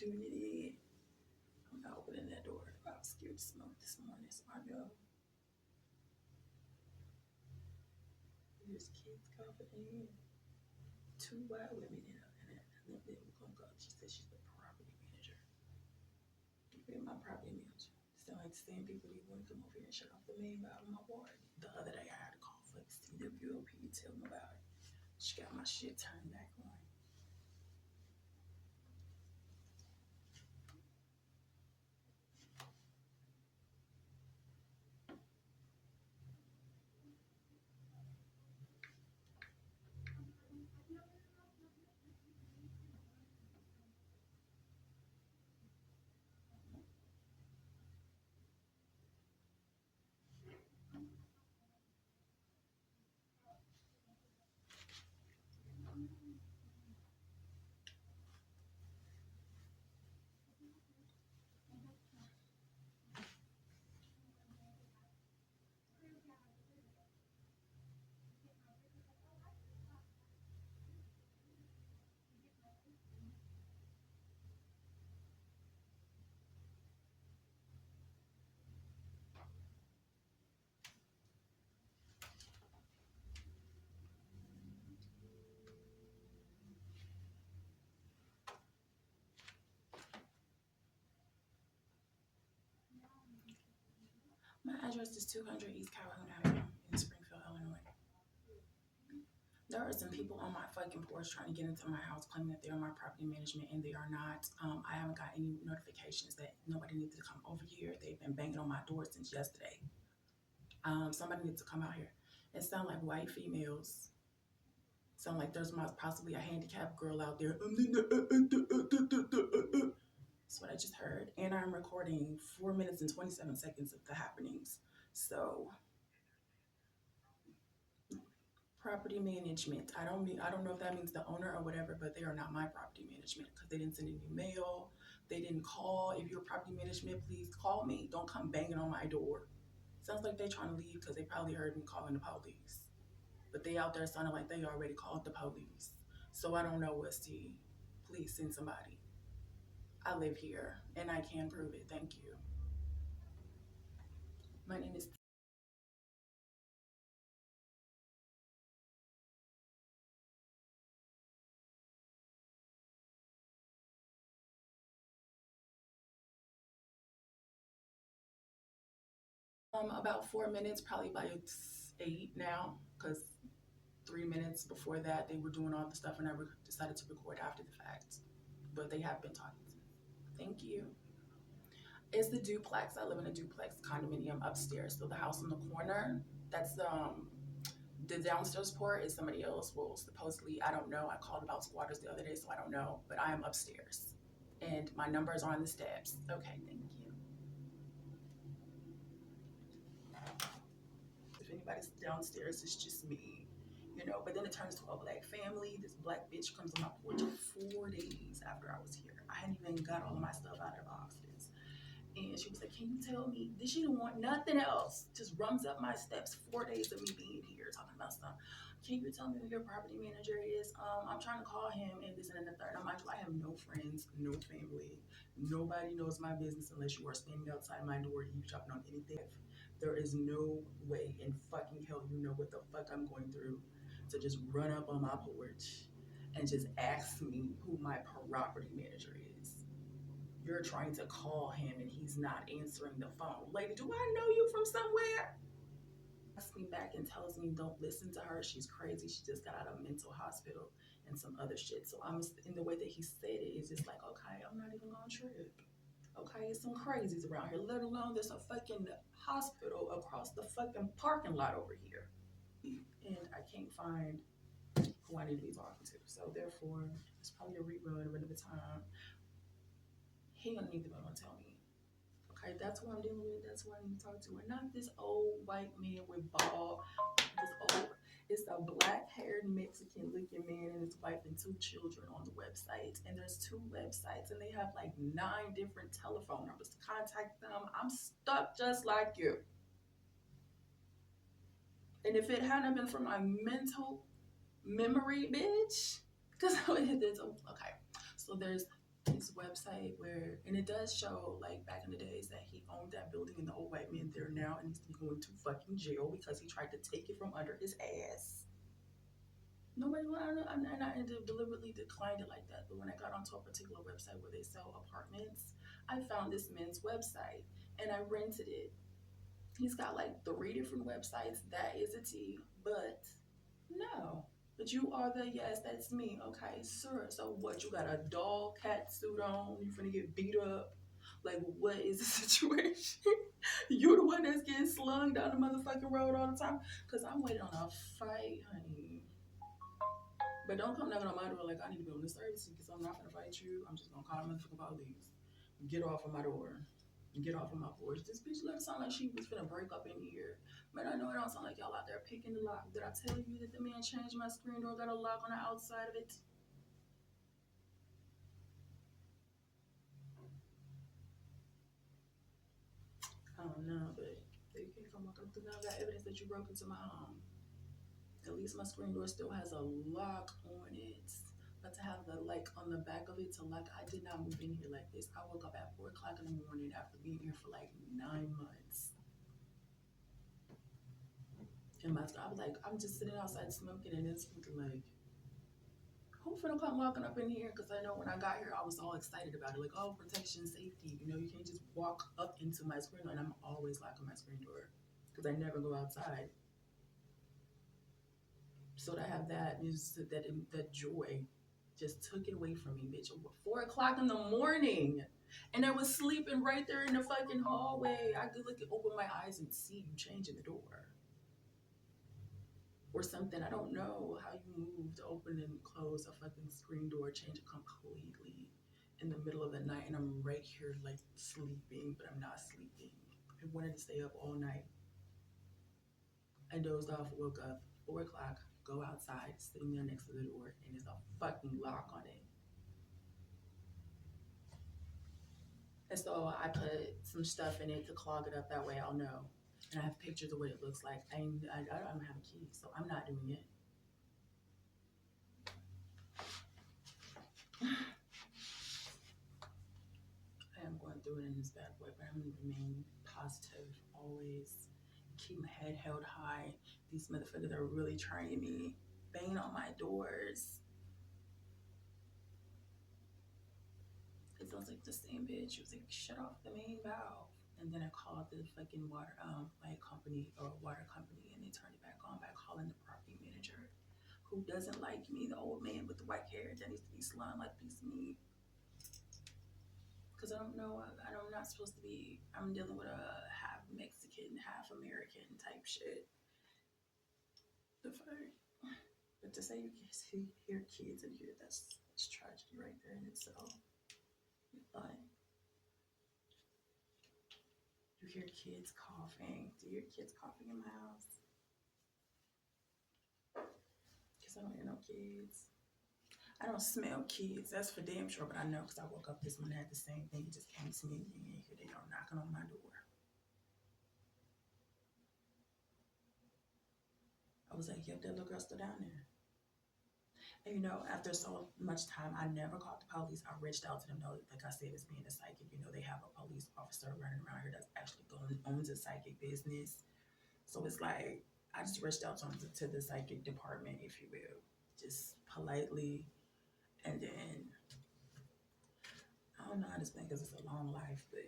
doing it in. I'm not opening that door. I was scared to smoke this morning, so I know. There's kids coughing in. Two white women in it. And then we're gonna go. She said she's the property manager. You're my property manager. Sound like the same people that want to come over here and shut off the main valve in my water. The other day I had to call for the CWOP to tell them about it. She got my shit turned back on. My address is 200 East Calhoun Avenue in Springfield, Illinois. There are some people on my fucking porch trying to get into my house claiming that they're my property management and they are not. I haven't got any notifications that nobody needs to come over here. They've been banging on my door since yesterday. Somebody needs to come out here. It sounds like white females. Sound like there's possibly a handicapped girl out there. That's what I just heard. And I'm recording 4 minutes and 27 seconds of the happenings. So property management. I don't know if that means the owner or whatever, but they are not my property management because they didn't send any mail. They didn't call. If you're property management, please call me. Don't come banging on my door. Sounds like they're trying to leave because they probably heard me calling the police. But they out there sounding like they already called the police. So I don't know what's T. Please send somebody. I live here and I can prove it. Thank you. My name is about 4 minutes, probably by 8 now, because 3 minutes before that they were doing all the stuff and I decided to record after the fact. But they have been talking to me. Thank you. It's the duplex. I live in a duplex condominium upstairs. So the house in the corner, that's the downstairs part is somebody else. Well, supposedly, I don't know. I called about squatters the other day, so I don't know. But I am upstairs. And my numbers are on the steps. Okay, thank you. If anybody's downstairs, it's just me. But then it turns to a black family. This black bitch comes on my porch 4 days after I was here. I hadn't even got all of my stuff out of the boxes. And she was like, can you tell me? She didn't want nothing else. Just runs up my steps 4 days of me being here talking about stuff. Can you tell me who your property manager is? I'm trying to call him and this and the third. I'm like, I have no friends, no family. Nobody knows my business unless you are standing outside my door eavesdropping on anything. There is no way in fucking hell you know what the fuck I'm going through to just run up on my porch and just ask me who my property manager is. You're trying to call him and he's not answering the phone. Lady, do I know you from somewhere? Asks me back and tells me don't listen to her. She's crazy. She just got out of mental hospital and some other shit. So I'm in the way that he said it is just like, okay, I'm not even gonna trip. Okay, it's some crazies around here, let alone there's a fucking hospital across the fucking parking lot over here. And I can't find who I need to be talking to. So therefore, it's probably a rerun of another time. He gonna need to be able to tell me. Okay, that's who I'm dealing with. That's who I need to talk to. And not this old white man with bald. It's a black-haired Mexican looking man and his wife and 2 children on the website. And there's 2 websites and they have like 9 different telephone numbers to contact them. I'm stuck just like you. And if it hadn't been for my mental memory, bitch, because okay, so there's his website where, and it does show like back in the days that he owned that building and the old white man there now and needs to be going to fucking jail because he tried to take it from under his ass. Nobody, well, and I deliberately declined it like that. But when I got onto a particular website where they sell apartments, I found this man's website and I rented it. He's got like 3 different websites. That is a T, but no. But you are the, yes, that's me. Okay, sir. So what? You got a dog cat suit on? You finna get beat up? Like, what is the situation? You the one that's getting slung down the motherfucking road all the time? Because I'm waiting on a fight, honey. But don't come knocking on my door like I need to be on this service because I'm not gonna fight you. I'm just gonna call the motherfucking police. Get off of my door. Get off of my porch. This bitch let it sound like she was finna break up in here. Man, I know it don't sound like y'all out there picking the lock. Did I tell you that the man changed my screen door, got a lock on the outside of it? I don't know, but you can't come walking up through now. I got evidence that you broke into my home. At least my screen door still has a lock on it. But to have the like on the back of it to lock, I did not move in here like this. I woke up at 4 o'clock in the morning after being here for like 9 months. And I was like, I'm just sitting outside smoking and it's looking like, who finna come walking up in here? Because I know when I got here, I was all excited about it. Like, oh, protection, safety. You know, you can't just walk up into my screen door. And I'm always locking my screen door because I never go outside. So to have that is that joy just took it away from me, bitch. 4 o'clock in the morning. And I was sleeping right there in the fucking hallway. I could look open my eyes and see you changing the door. Or something. I don't know how you move to open and close a fucking screen door, change it completely in the middle of the night, and I'm right here like sleeping, but I'm not sleeping. I wanted to stay up all night. I dozed off, woke up, 4 o'clock, go outside, sitting there next to the door, and there's a fucking lock on it. And so I put some stuff in it to clog it up. That way I'll know. And I have pictures of what it looks like. I don't have a key, so I'm not doing it. I am going through it in this bad boy, but I'm going to remain positive always. Keep my head held high. These motherfuckers are really trying me, banging on my doors. It sounds like the same bitch. She was like, shut off the main valve. And then I called the fucking water light company or water company and they turned it back on by calling the property manager who doesn't like me, the old man with the white hair that needs to be slung like a piece of meat. Because I don't know, I'm not supposed to be, I'm dealing with a half Mexican, half American type shit. The fuck? But to say you hear kids in here, that's tragedy right there in itself. But you hear kids coughing. Do you hear kids coughing in my house? Because I don't hear no kids. I don't smell kids. That's for damn sure. But I know because I woke up this morning, I had the same thing. It just came to me and here they are knocking on my door. I was like, yep, that little girl's still down there. And you know, after so much time, I never called the police. I reached out to them. Know, like I said, as being a psychic, you know, they have a police officer running around here that's actually owns a psychic business. So it's like I just reached out to the psychic department, if you will, just politely, and then I don't know how to explain because it's a long life, but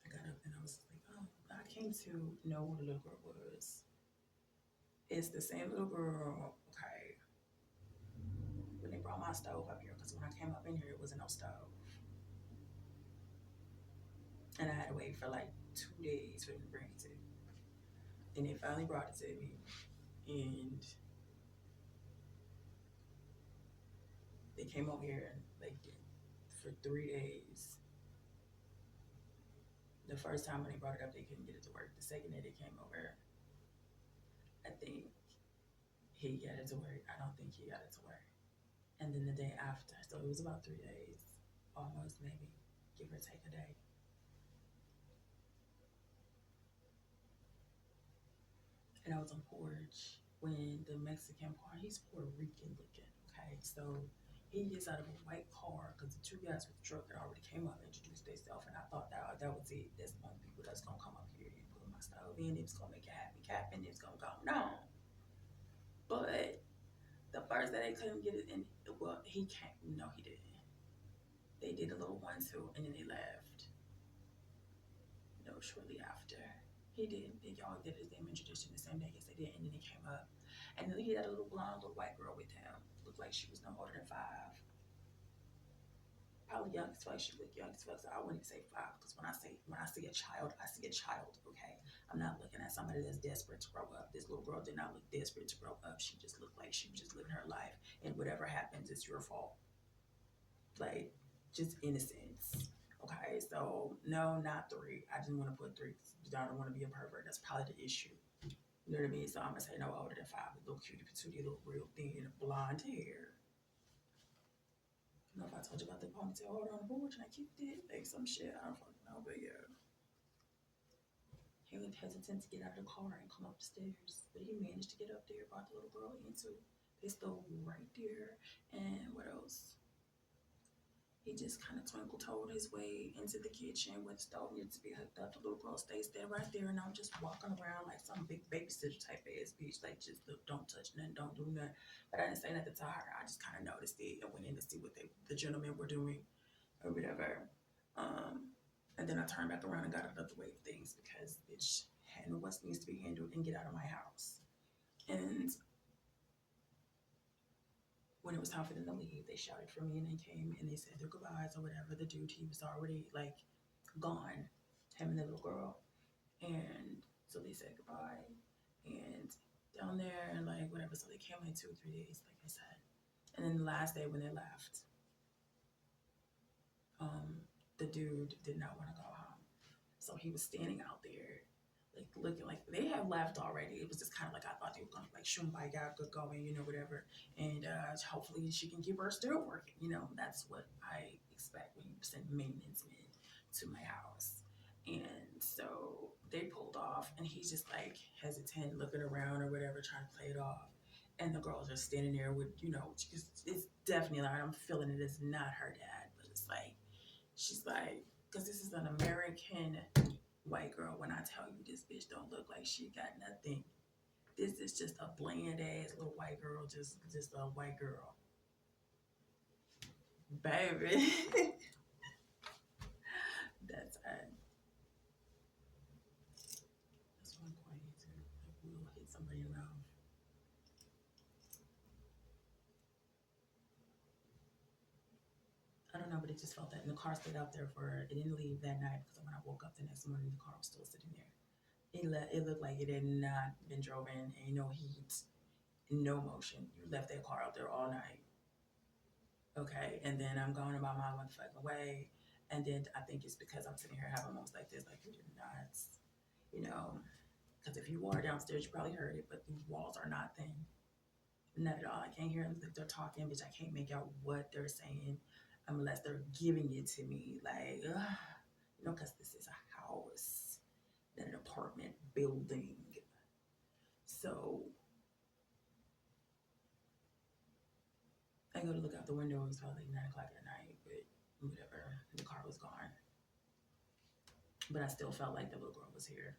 I got up and I was like, oh, I came to know who the little girl was. It's the same little girl. Okay, when they brought my stove up here, because when I came up in here, it wasn't no stove, and I had to wait for like 2 days for them to bring it to me. And they finally brought it to me, and they came over here and like for 3 days. The first time when they brought it up, they couldn't get it to work. The second day they came over, I think he got it to work. I don't think he got it to work. And then the day after, so it was about 3 days, almost maybe, give or take a day. And I was on porch when the Mexican part, he's Puerto Rican looking, okay? So He gets out of a white car because the two guys with the truck had already came up and introduced themselves, and I thought that was it. That's the only people that's gonna come up here and put my stove in. It's gonna make it happy, cap, and it's gonna go. No, but the first day they couldn't get it in. Well, he can't. No, he didn't. They did a little 1-2, and then they left. No, shortly after. He did. They all did his damn introduction the same day. Yes, they did. And then he came up. And then he had a little blonde, little white girl with him. Looked like she was no older than 5. Probably young as fuck. She looked young as fuck. So I wouldn't even say 5. Because when I see a child, I see a child, okay? I'm not looking at somebody that's desperate to grow up. This little girl did not look desperate to grow up. She just looked like she was just living her life. And whatever happens, it's your fault. Like, just innocence. Okay, so no, not 3. I didn't want to put 3 because I don't want to be a pervert. That's probably the issue. You know what I mean? So I'm gonna say no older than 5. A little cutie patootie, little real thin, blonde hair. I don't know if I told you about the ponytail holder on the porch and I kicked it, like some shit. I don't fucking know, but yeah. He looked hesitant to get out of the car and come up the stairs, but he managed to get up there, brought the little girl into his stove right there. And what else? He just kind of twinkle-toed his way into the kitchen where the stove needed to be hooked up. The little girl stays there right there, and I'm just walking around like some big babysitter type ass bitch. Like, just look, don't touch nothing, don't do nothing. But I didn't say nothing to her. I just kind of noticed it and went in to see what the gentlemen were doing or whatever. And then I turned back around and got out of the way of things because bitch handle what needs to be handled and get out of my house. And when it was time for them to leave, they shouted for me and they came and they said their goodbyes or whatever. The dude, he was already like gone, him and the little girl. And so they said goodbye. And down there and like whatever. So they came like 2 or 3 days, like I said. And then the last day when they left, the dude did not want to go home. So he was standing out there like looking like they had left already. It was just kind of like I thought they were gonna like shoot by God, good going, whatever. And hopefully she can keep her still working. That's what I expect when you send maintenance men to my house. And so they pulled off, and he's just like hesitant, looking around or whatever, trying to play it off. And the girl's just standing there with, it's definitely like I'm feeling it is not her dad, but it's like she's like, because this is an American white girl. When I tell you this bitch don't look like she got nothing, this is just a bland ass little white girl, just a white girl, baby. That's it. That's one quite easy. Like, we'll hit somebody in the mouth. I don't know, but it just felt that. And the car stayed out there it didn't leave that night because when I woke up the next morning, the car was still sitting there. It looked like it had not been driven, ain't no heat, no motion. You left that car out there all night. Okay. And then I'm going about my motherfucking way. And then I think it's because I'm sitting here having moments like this, like you're nuts, you know. Because if you are downstairs, you probably heard it, but these walls are not thin. Not at all. I can't hear them if they're talking, bitch. I can't make out what they're saying unless they're giving it to me. Like, because this is a house, not an apartment building. So I go to look out the window. It was probably like 9 o'clock at night, but whatever. The car was gone. But I still felt like the little girl was here.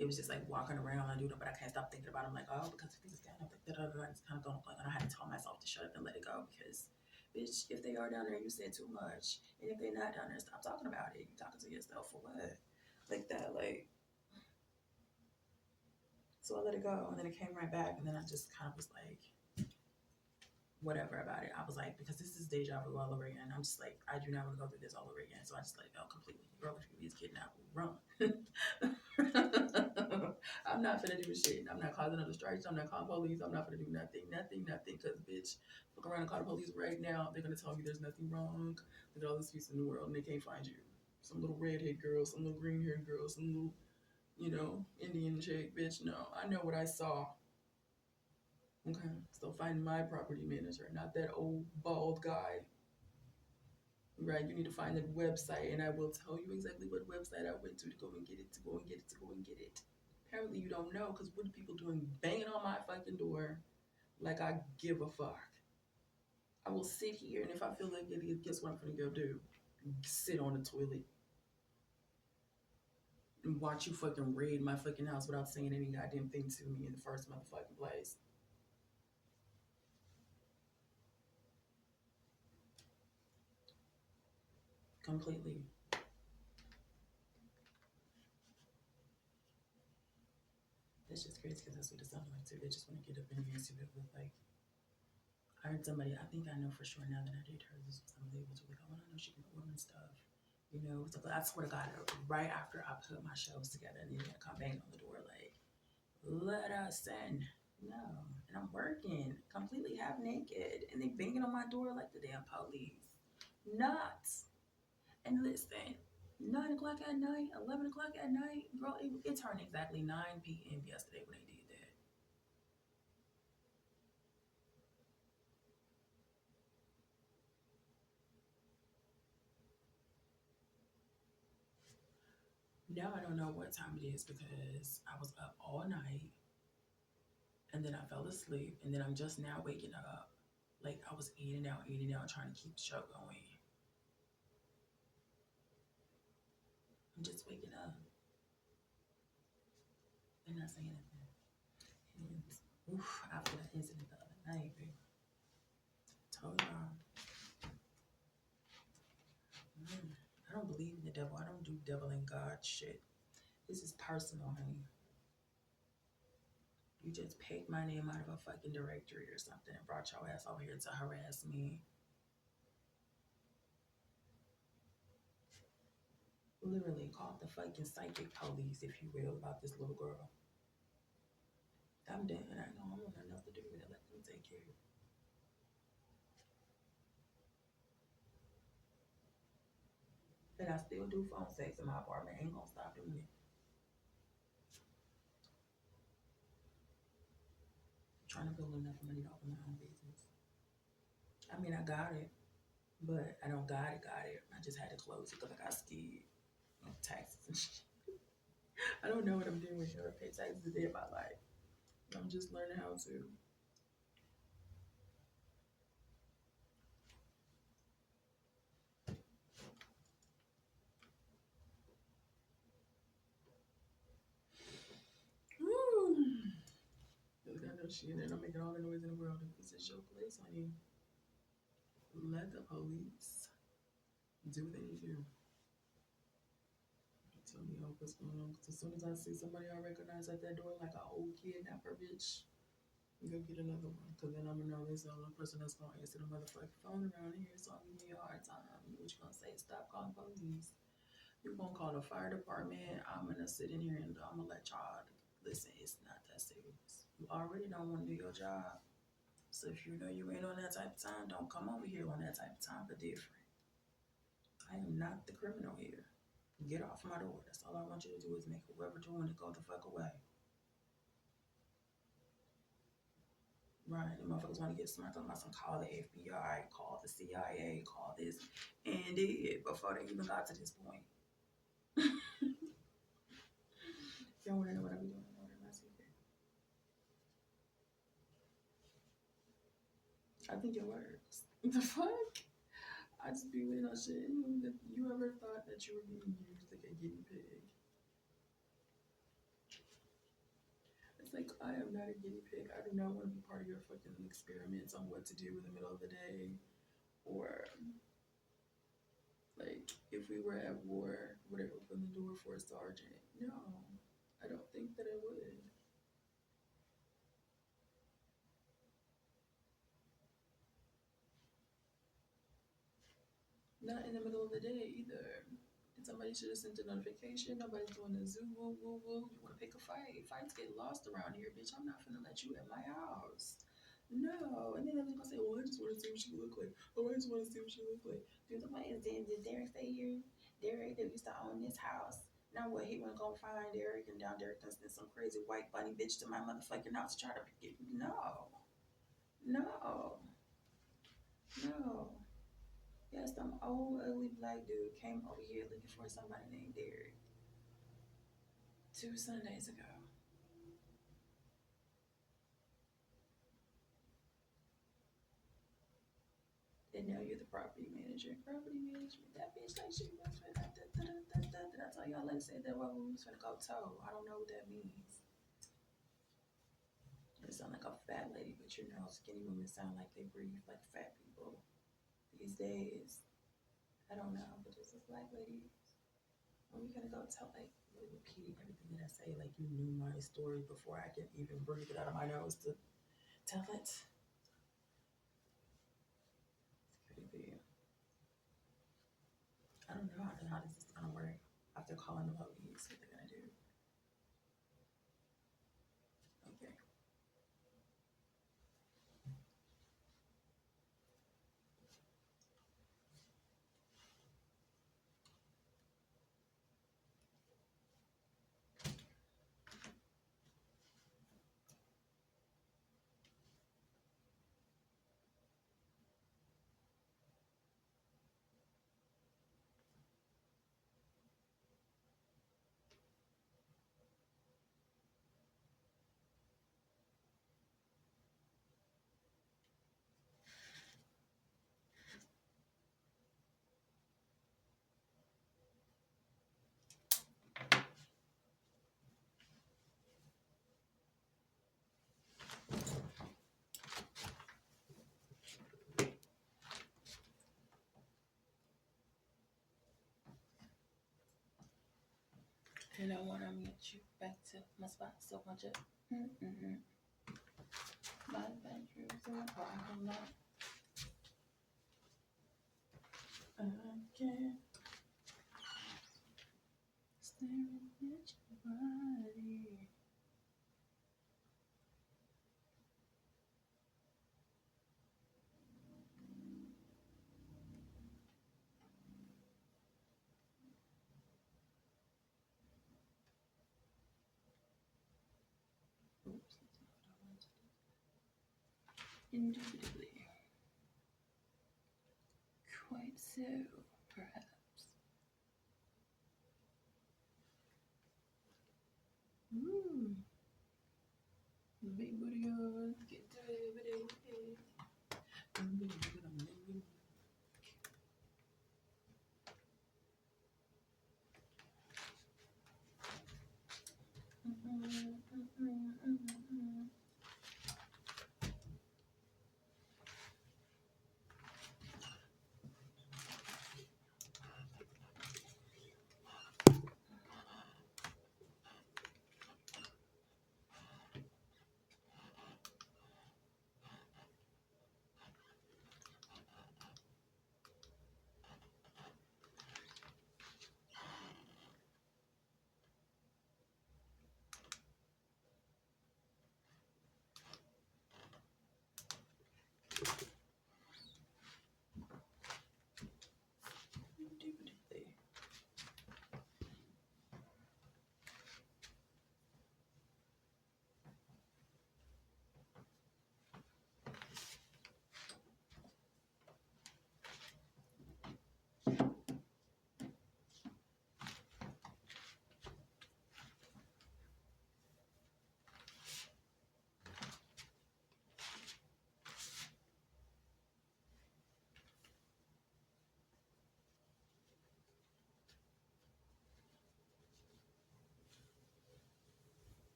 It was just like walking around and doing it, but I can't stop thinking about it. I'm like, oh, because if he was standing up, like, it's kind of going like, and I had to tell myself to shut up and let it go because, bitch, if they are down there, you said too much. And if they're not down there, stop talking about it. You're talking to yourself for what? Like that, like. So I let it go, and then it came right back, and then I just kind of was like, whatever about it. I was like, because this is deja vu all over again. I'm just like, I do not want to go through this all over again. So I just let it go completely. Girl, if you is kidnapped, run. I'm not finna do shit. I'm not causing another strikes. I'm not calling police. I'm not finna do nothing. Because, bitch, look around and call the police right now. They're gonna tell me there's nothing wrong. There's all this peace in the world, and they can't find you. Some little redhead girl, some little green haired girl, some little, Indian chick, bitch. No, I know what I saw. Okay, so find my property manager, not that old bald guy. Right, you need to find that website, and I will tell you exactly what website I went to go and get it, to go and get it, to go and get it. Apparently, you don't know, because what are people doing banging on my fucking door like I give a fuck? I will sit here, and if I feel like it, guess what I'm gonna go do? Sit on the toilet and watch you fucking raid my fucking house without saying any goddamn thing to me in the first motherfucking place. Completely. That's just crazy because that's what it sounds like too. They just want to get up in here and see what it look like. I heard somebody, I think I know for sure now that I did her, this was somebody was like, oh, I know she can order and stuff. You know, so I swear to God, right after I put my shelves together, and then they come bang on the door like, let us in. No. And I'm working completely half naked, and they banging on my door like the damn police. Nuts. And listen, 9 o'clock at night, 11 o'clock at night, girl, it turned exactly 9 p.m. yesterday when they did that. Now I don't know what time it is because I was up all night and then I fell asleep and then I'm just now waking up. Like I was eating out, trying to keep the show going. I'm just waking up and not saying anything. And after that incident the other night, baby, told y'all, I don't believe in the devil. I don't do devil and God shit. This is personal, honey. You just picked my name out of a fucking directory or something and brought your ass over here to harass me. Literally called the fucking psychic police, if you will, about this little girl. I'm done. I know I want enough to do with it. Let them take care of it. And I still do phone sex in my apartment. I ain't gonna stop doing it. I'm trying to build enough money to open my own business. I mean, I got it, but I don't got it. I just had to close it because I got scared of taxes and shit. I don't know what I'm doing here. I pay taxes a day of my life. I'm just learning how to. Woo. Look, I know she in there. I'm making all the noise in the world. If this is your place, honey, let the police do what they need to do. Tell me what's going on. Because as soon as I see somebody I recognize at that door, like an old kidnapper bitch, I'm gonna get another one. Because then I'm gonna know this the only person that's gonna answer the motherfucking phone around here. So I'm giving you a hard time. What you gonna say? Stop calling police. You gonna call the fire department. I'm gonna sit in here and I'm gonna let y'all listen. It's not that serious. You already don't want to do your job. So if you know you ain't on that type of time, don't come over here on that type of time for different. I am not the criminal here. Get off my door. That's all I want you to do is make whoever doing it go the fuck away. Right? The motherfuckers want to get smart about some call the FBI, call the CIA, call this, and did before they even got to this point. Y'all want to know what I be doing in order my secret? I think it works. The fuck? I just be waiting on shit. You ever thought that you were being used like a guinea pig? It's like, I am not a guinea pig. I do not want to be part of your fucking experiments on what to do in the middle of the day. Or, like, if we were at war, would I open the door for a sergeant? No, I don't think that I would. Not in the middle of the day either. Somebody should have sent a notification. Nobody's doing a zoo, woo, woo, woo. You want to pick a fight? Fights get lost around here, bitch. I'm not finna let you in my house. No. And then they're gonna say, well, I just want to see what she look like. Oh, I just want to see what she look like. Dude, somebody did Derek stay here? Derek that used to own this house. Now what? He went go find Derek and down Derek done sent some crazy white bunny bitch to my motherfucking house to try to get me. No. No. No. Yeah, some old ugly black dude came over here looking for somebody named Derek 2 Sundays ago. And now you're the property manager. Property management. That bitch like she was finna did I tell y'all let's say that well, we was finna go toe. I don't know what that means. It sound like a fat lady, but you know, skinny women sound like they breathe like fat people these days. I don't know, but this is black lady. Are we gonna go tell like really repeating everything that I say? Like you knew my story before I can even breathe it out of my nose to tell it. Creepy. I don't know how this is gonna work after calling the police. What they're gonna do? Okay. And I want to meet you back to my spot so much of my bedrooms in the parking lot. I can't staring at your body. Oops, that's not what I wanted to do. Indubitably. Quite so, perhaps. Ooh. Big booty girl, get to it.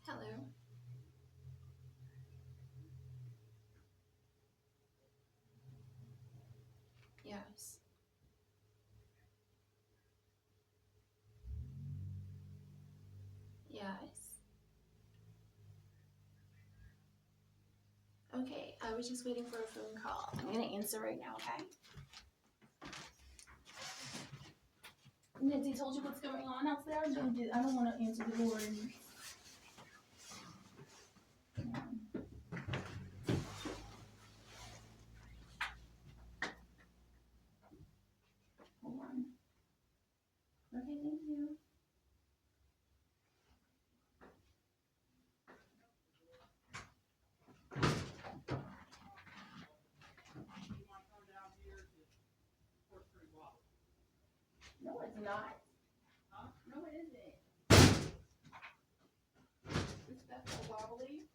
Hello. Yes. Yes. Okay, I was just waiting for a phone call. I'm gonna answer right now, okay? Nancy told you what's going on out there? I don't want to answer the door. Hold on. Okay, thank you. No, it's not. No, it isn't. Is that so wobbly?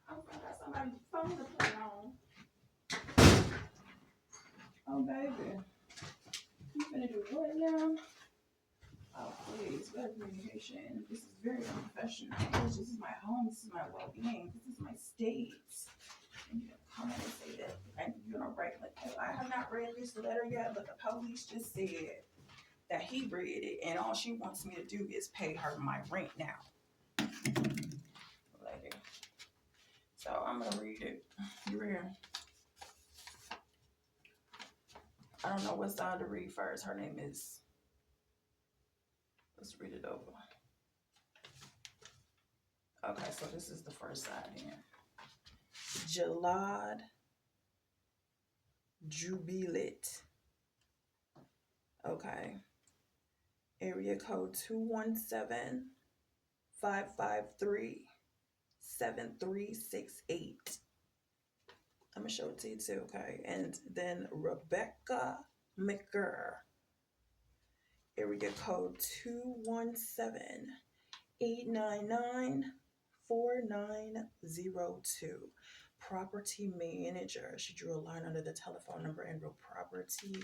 I got somebody's phone to put on. Oh, baby. You finna do what now? Oh, please, better communication. This is very unprofessional. This is my home. This is my well-being. This is my state. And you come in and say that you're gonna write like, oh, I have not read this letter yet, but the police just said that he read it, and all she wants me to do is pay her my rent now. Lady. So I'm gonna read it. You ready? I don't know what side to read first. Her name is. Let's read it over. Okay, so this is the first side here. Jalad Jubilit. Okay. Area code 217-553-7368. I'm gonna show it to you too, okay? And then Rebecca McGurr. Area code 217-899-4902. Property manager. She drew a line under the telephone number and wrote property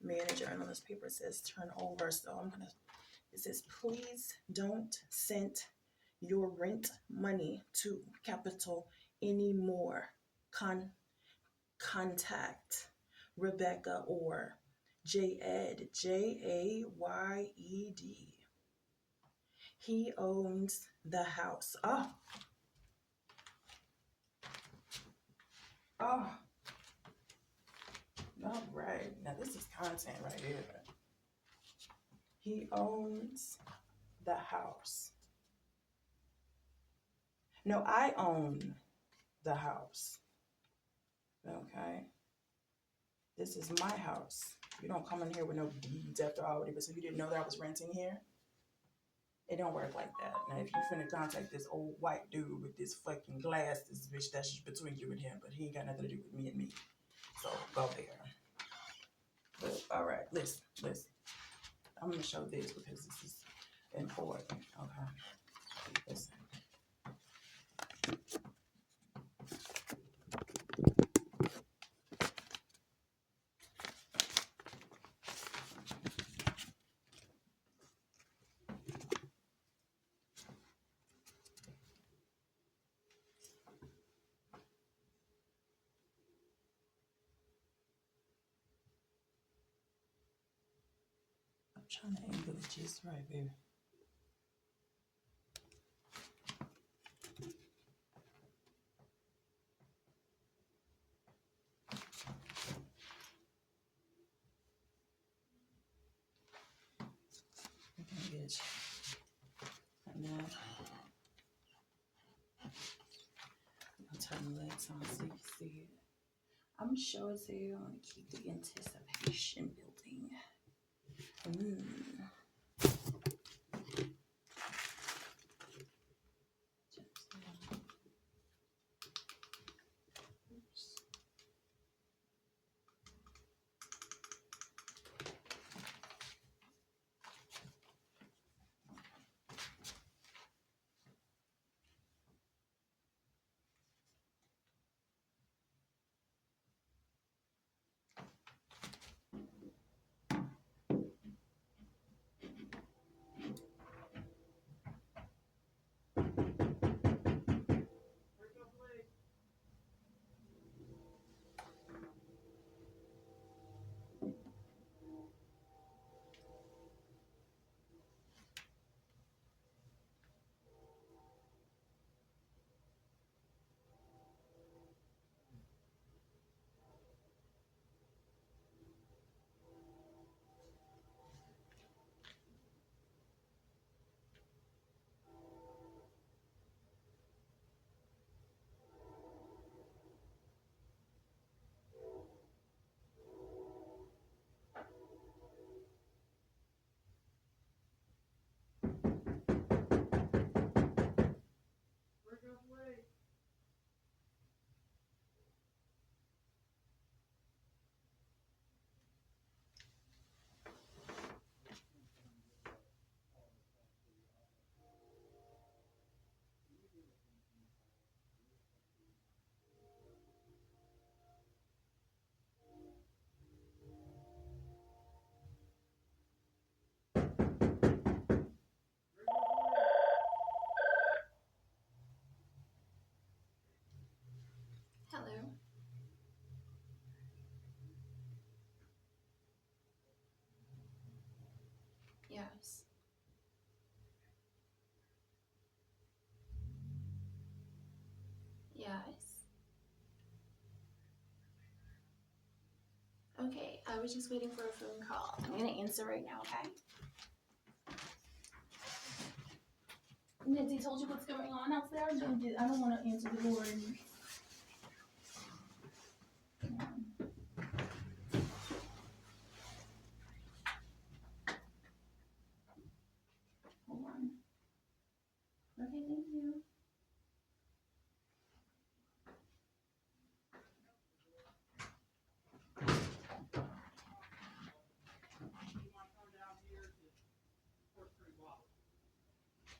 manager. And on this paper it says turn over. So it says, please don't send your rent money to Capital anymore. Contact Rebecca or Jayed, Jayed. He owns the house. Oh, all right. Now this is content right here. He owns the house. No, I own the house. Okay. This is my house. You don't come in here with no deeds after already, but so you didn't know that I was renting here? It don't work like that. Now, if you finna contact this old white dude with this fucking glass, this bitch, that's just between you and him, but he ain't got nothing to do with me and me. So go there. But all right, listen. I'm gonna show this because this is important. Okay, listen. I'm trying to angle it just right, baby. Okay, bitch. And then I'll turn the lights on so you can see it. I'm sure as hell I want to keep the anticipation building. Hello. Yes. Yes. Okay, I was just waiting for a phone call. I'm gonna answer right now, okay? Nancy told you what's going on out there? I don't want to answer the door and... Hold on. Okay, thank you.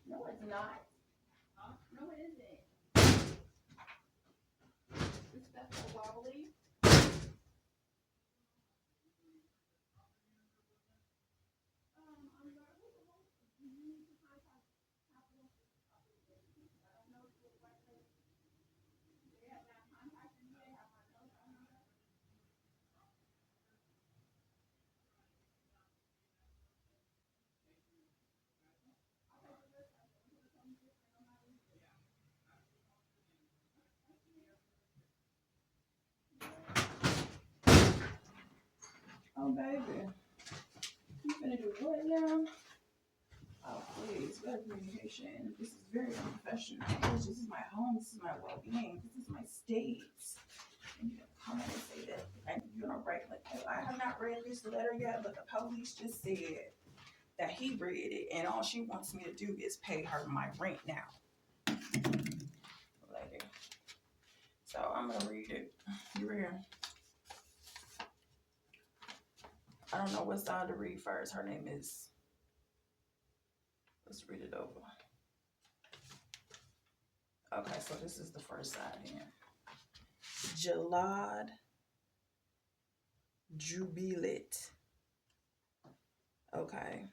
No, it's not. No, it isn't. It's that wobbly. Oh, baby. You finna do what now? Oh, please. Better communication. This is very unprofessional. This is my home. This is my well-being. This is my state. And you come and say that you're gonna write like, oh, I have not read this letter yet, but the police just said that he read it, and all she wants me to do is pay her my rent now. Lady. So I'm gonna read it. You ready? I don't know what side to read first. Her name is. Let's read it over. Okay, so this is the first side here. Jalad Jubilit. Okay.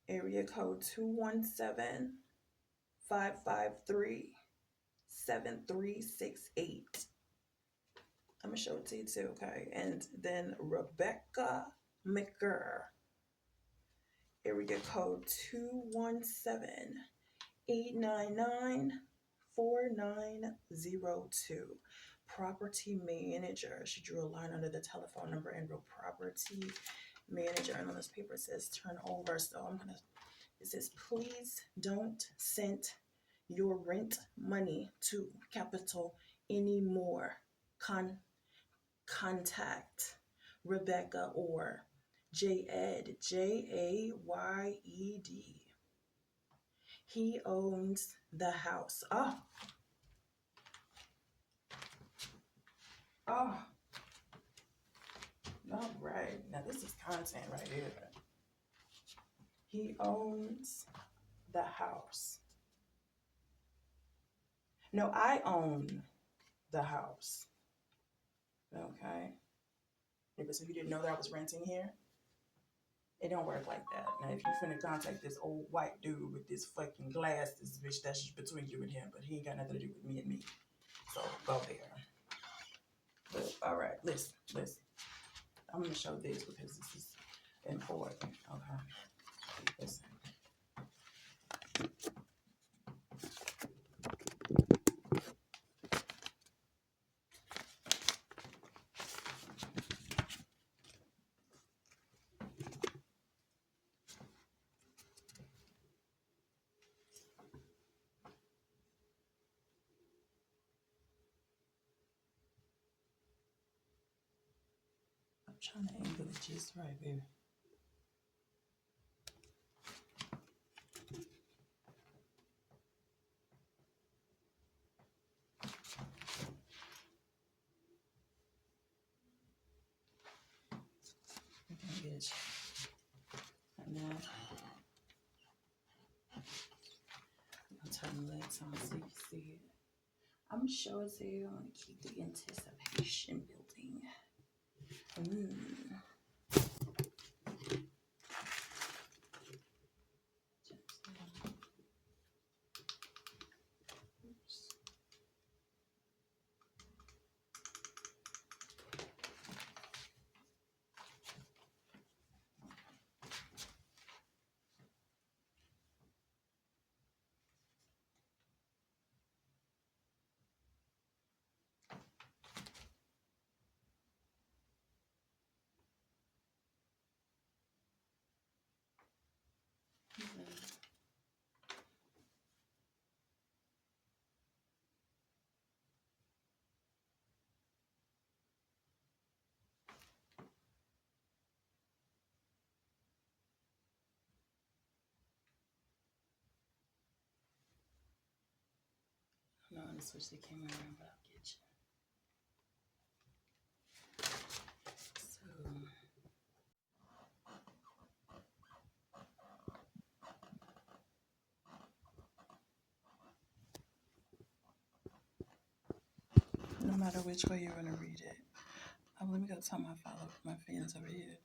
Area code 217-553-7368. I'm gonna show it to you too, okay? And then Rebecca McGurr. Area code 217-899-4902. Property manager. She drew a line under the telephone number and wrote property manager. And on this paper it says turn over. So it says, please don't send your rent money to Capital anymore. Contact Rebecca or Jayed, Jayed. He owns the house. Oh. All right. Now this is content right here. He owns the house. No, I own the house. Okay. Maybe so you didn't know that I was renting here? It don't work like that. Now, if you finna contact this old white dude with this fucking glasses, bitch, that's just between you and him, but he ain't got nothing to do with me and me. So, go there. But, all right, listen. I'm gonna show this because this is important. Okay. Listen. I'm trying to angle it just right, baby. Okay, bitch. And now, I'm turning the lights on so you can see it. I'm sure as hell I'm gonna keep the anticipation building. No, I'm gonna switch the camera around, but I'll get you. So, no matter which way you're gonna read it. Let me go tell my fans over here.